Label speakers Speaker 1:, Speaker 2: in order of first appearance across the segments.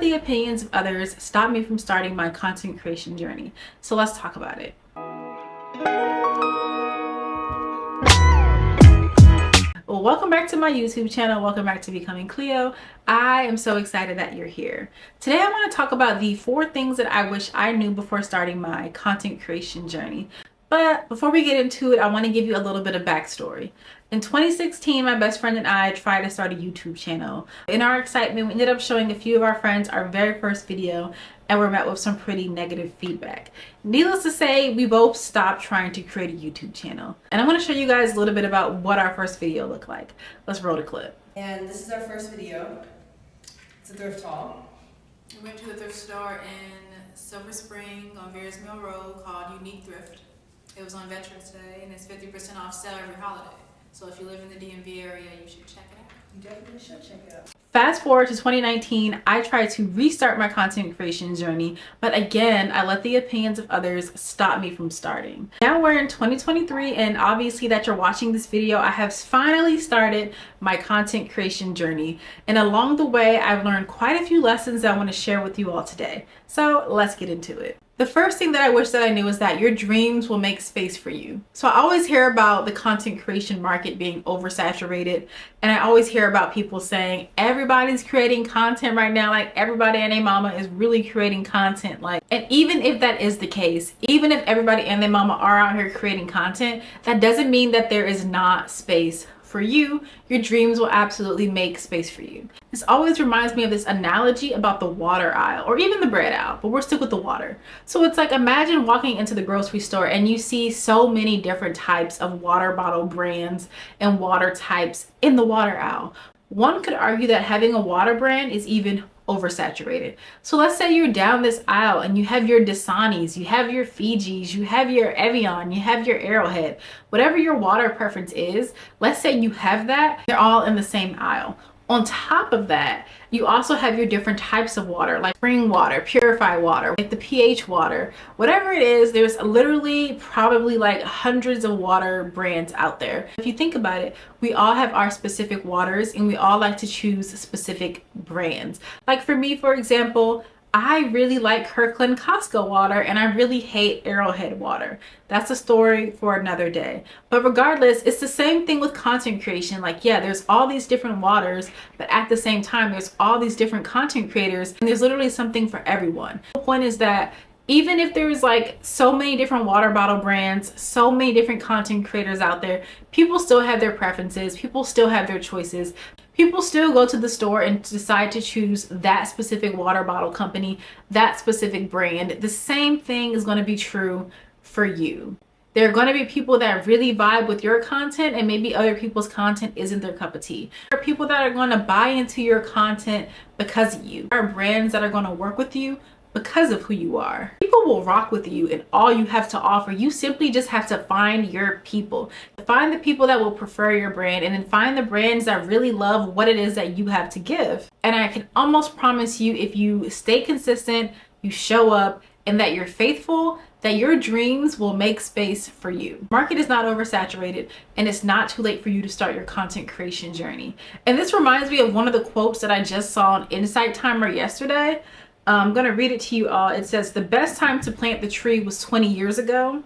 Speaker 1: the opinions of others stop me from starting my content creation journey. So let's talk about it. Well, welcome back to my YouTube channel. Welcome back to Becoming Cleo. I am so excited that you're here. Today I want to talk about the 4 things that I wish I knew before starting my content creation journey. But before we get into it, I want to give you a little bit of backstory. In 2016, my best friend and I tried to start a YouTube channel. In our excitement, we ended up showing a few of our friends our very first video and were met with some pretty negative feedback. Needless to say, we both stopped trying to create a YouTube channel. And I'm going to show you guys a little bit about what our first video looked like. Let's roll the clip.
Speaker 2: And this is our first video. It's a thrift haul.
Speaker 3: We went to the thrift store in Silver Spring on Veers Mill Road called Unique Thrift. It was on Veterans Day and it's 50% off sale every holiday. So if you live in the DMV area, you should check it out.
Speaker 2: You definitely should check it out.
Speaker 1: Fast forward to 2019, I tried to restart my content creation journey, but again, I let the opinions of others stop me from starting. Now we're in 2023, and obviously that you're watching this video, I have finally started my content creation journey. And along the way, I've learned quite a few lessons that I want to share with you all today. So let's get into it. The first thing that I wish that I knew is that your dreams will make space for you. So I always hear about the content creation market being oversaturated. And I always hear about people saying everybody's creating content right now. Like everybody and their mama is really creating content. And even if that is the case, even if everybody and their mama are out here creating content, that doesn't mean that there is not space for you. Your dreams will absolutely make space for you. This always reminds me of this analogy about the water aisle, or even the bread aisle, but we're still with the water. So it's like, imagine walking into the grocery store and you see so many different types of water bottle brands and water types in the water aisle. One could argue that having a water brand is even oversaturated. So let's say you're down this aisle and you have your Dasanis, you have your Fijis, you have your Evian, you have your Arrowhead, whatever your water preference is. Let's say you have that, they're all in the same aisle. On top of that, you also have your different types of water, like spring water, purified water, like the pH water, whatever it is. There's literally probably like hundreds of water brands out there. If you think about it, we all have our specific waters and we all like to choose specific brands. Like for me, for example, I really like Kirkland Costco water and I really hate Arrowhead water. That's a story for another day. But regardless, it's the same thing with content creation. Like, yeah, there's all these different waters, but at the same time, there's all these different content creators and there's literally something for everyone. The point is that even if there's like so many different water bottle brands, so many different content creators out there, people still have their preferences, people still have their choices. People still go to the store and decide to choose that specific water bottle company, that specific brand. The same thing is going to be true for you. There are going to be people that really vibe with your content and maybe other people's content isn't their cup of tea. There are people that are going to buy into your content because of you. There are brands that are going to work with you because of who you are. People will rock with you and all you have to offer. You simply just have to find your people. Find the people that will prefer your brand and then find the brands that really love what it is that you have to give. And I can almost promise you, if you stay consistent, you show up, and that you're faithful, that your dreams will make space for you. Market is not oversaturated and it's not too late for you to start your content creation journey. And this reminds me of one of the quotes that I just saw on Insight Timer yesterday. I'm gonna read it to you all. It says, "The best time to plant the tree was 20 years ago.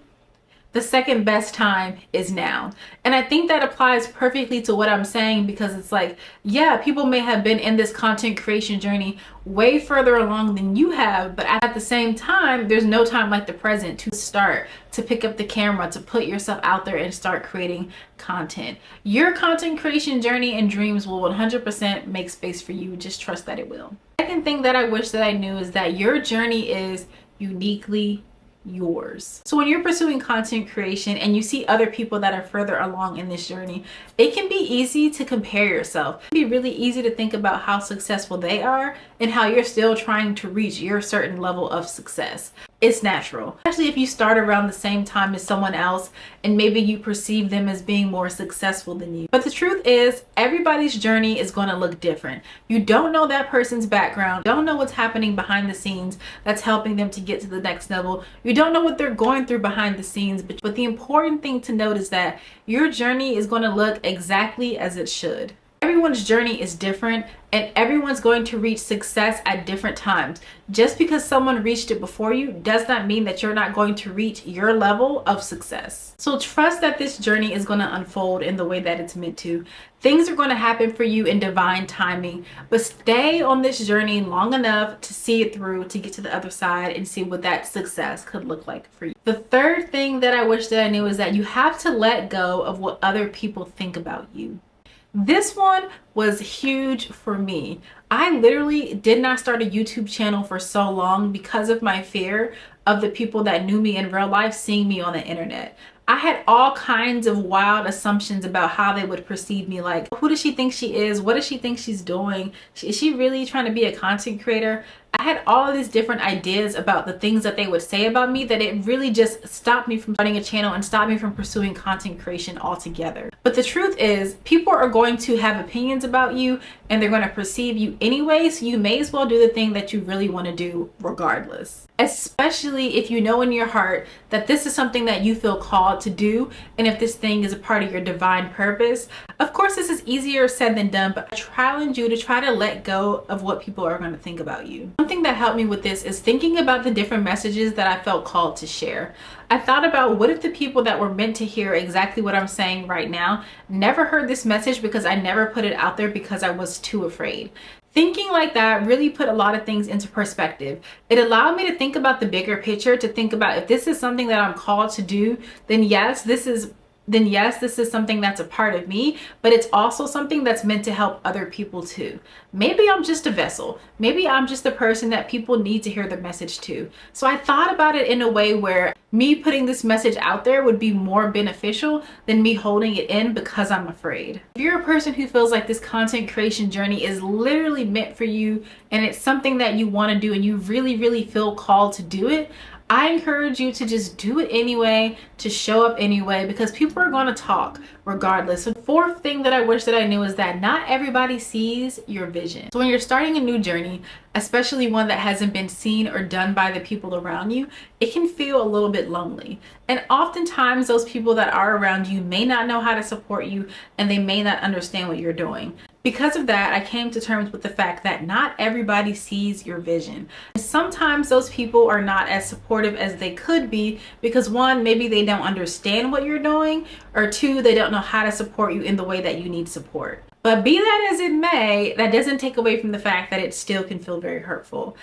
Speaker 1: The second best time is now." And I think that applies perfectly to what I'm saying, because it's like, yeah, people may have been in this content creation journey way further along than you have, but at the same time, there's no time like the present to start, to pick up the camera, to put yourself out there and start creating content. Your content creation journey and dreams will 100% make space for you. Just trust that it will. Second thing that I wish that I knew is that your journey is uniquely yours. So when you're pursuing content creation and you see other people that are further along in this journey, it can be easy to compare yourself. It can be really easy to think about how successful they are and how you're still trying to reach your certain level of success. It's natural, especially if you start around the same time as someone else and maybe you perceive them as being more successful than you. But the truth is, everybody's journey is going to look different. You don't know that person's background, don't know what's happening behind the scenes that's helping them to get to the next level. You don't know what they're going through behind the scenes, but the important thing to note is that your journey is going to look exactly as it should. Everyone's journey is different and everyone's going to reach success at different times. Just because someone reached it before you does not mean that you're not going to reach your level of success. So trust that this journey is going to unfold in the way that it's meant to. Things are going to happen for you in divine timing, but stay on this journey long enough to see it through, to get to the other side and see what that success could look like for you. The third thing that I wish that I knew is that you have to let go of what other people think about you. This one was huge for me. I literally did not start a YouTube channel for so long because of my fear of the people that knew me in real life seeing me on the internet. I had all kinds of wild assumptions about how they would perceive me. Like, who does she think she is? What does she think she's doing? Is she really trying to be a content creator? I had all of these different ideas about the things that they would say about me that it really just stopped me from starting a channel and stopped me from pursuing content creation altogether. But the truth is, people are going to have opinions about you and they're going to perceive you anyway, so you may as well do the thing that you really want to do regardless. Especially if you know in your heart that this is something that you feel called to do, and if this thing is a part of your divine purpose. Of course, this is easier said than done, but I challenge you to try to let go of what people are going to think about you. Something that helped me with this is thinking about the different messages that I felt called to share. I thought about, what if the people that were meant to hear exactly what I'm saying right now never heard this message because I never put it out there because I was too afraid. Thinking like that really put a lot of things into perspective. It allowed me to think about the bigger picture, to think about, if this is something that I'm called to do, then yes, this is something that's a part of me, but it's also something that's meant to help other people too. Maybe I'm just a vessel. Maybe I'm just the person that people need to hear the message to. So I thought about it in a way where me putting this message out there would be more beneficial than me holding it in because I'm afraid. If you're a person who feels like this content creation journey is literally meant for you and it's something that you want to do and you really, really feel called to do it, I encourage you to just do it anyway, to show up anyway, because people are going to talk regardless. So the fourth thing that I wish that I knew is that not everybody sees your vision. So when you're starting a new journey, especially one that hasn't been seen or done by the people around you, it can feel a little bit lonely. And oftentimes those people that are around you may not know how to support you and they may not understand what you're doing. Because of that, I came to terms with the fact that not everybody sees your vision. Sometimes those people are not as supportive as they could be because one, maybe they don't understand what you're doing, or two, they don't know how to support you in the way that you need support. But be that as it may, that doesn't take away from the fact that it still can feel very hurtful.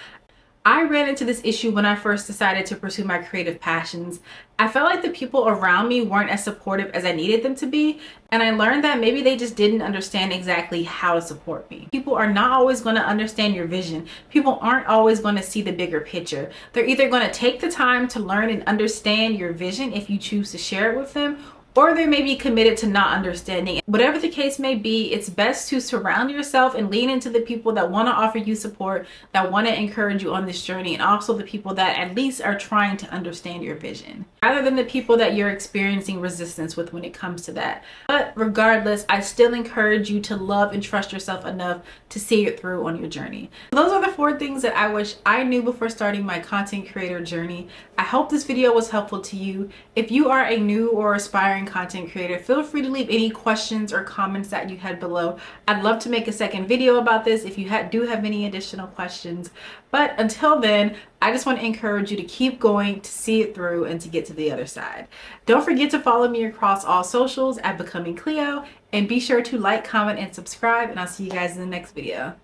Speaker 1: I ran into this issue when I first decided to pursue my creative passions. I felt like the people around me weren't as supportive as I needed them to be, and I learned that maybe they just didn't understand exactly how to support me. People are not always going to understand your vision. People aren't always going to see the bigger picture. They're either going to take the time to learn and understand your vision if you choose to share it with them, or they may be committed to not understanding. Whatever the case may be, it's best to surround yourself and lean into the people that want to offer you support, that want to encourage you on this journey, and also the people that at least are trying to understand your vision, rather than the people that you're experiencing resistance with when it comes to that. But regardless, I still encourage you to love and trust yourself enough to see it through on your journey. Those are the 4 things that I wish I knew before starting my content creator journey. I hope this video was helpful to you. If you are a new or aspiring content creator, feel free to leave any questions or comments that you had below. I'd love to make a second video about this if you do have any additional questions. But until then, I just want to encourage you to keep going, to see it through, and to get to the other side. Don't forget to follow me across all socials at Becoming Cleo, and be sure to like, comment, and subscribe, and I'll see you guys in the next video.